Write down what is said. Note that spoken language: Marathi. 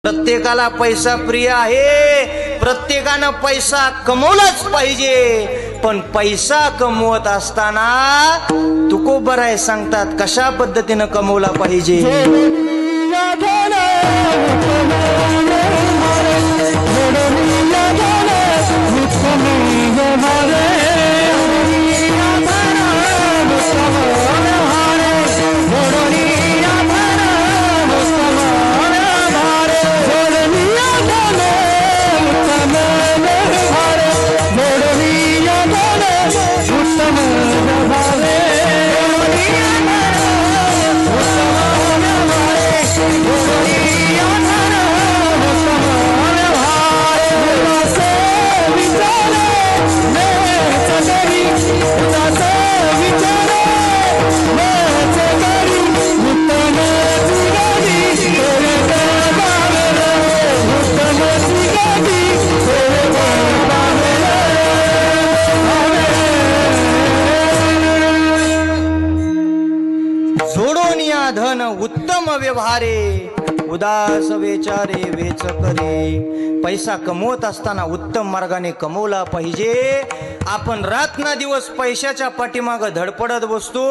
प्रत्येकाला पैसा प्रिय आहे, प्रत्येकानं पैसा कमवलाच पाहिजे, पण पैसा कमवत असताना तुकोबराय सांगतात कशा पद्धतीनं कमवला पाहिजे। जोडोनिया धन उत्तम व्यवहारे, उदास विचारे वेच करे। पैसा कमवत असताना उत्तम मार्गाने कमवला पाहिजे। आपण रात्र दिवस पैशाच्या पाठीमागे धडपडत बसतो।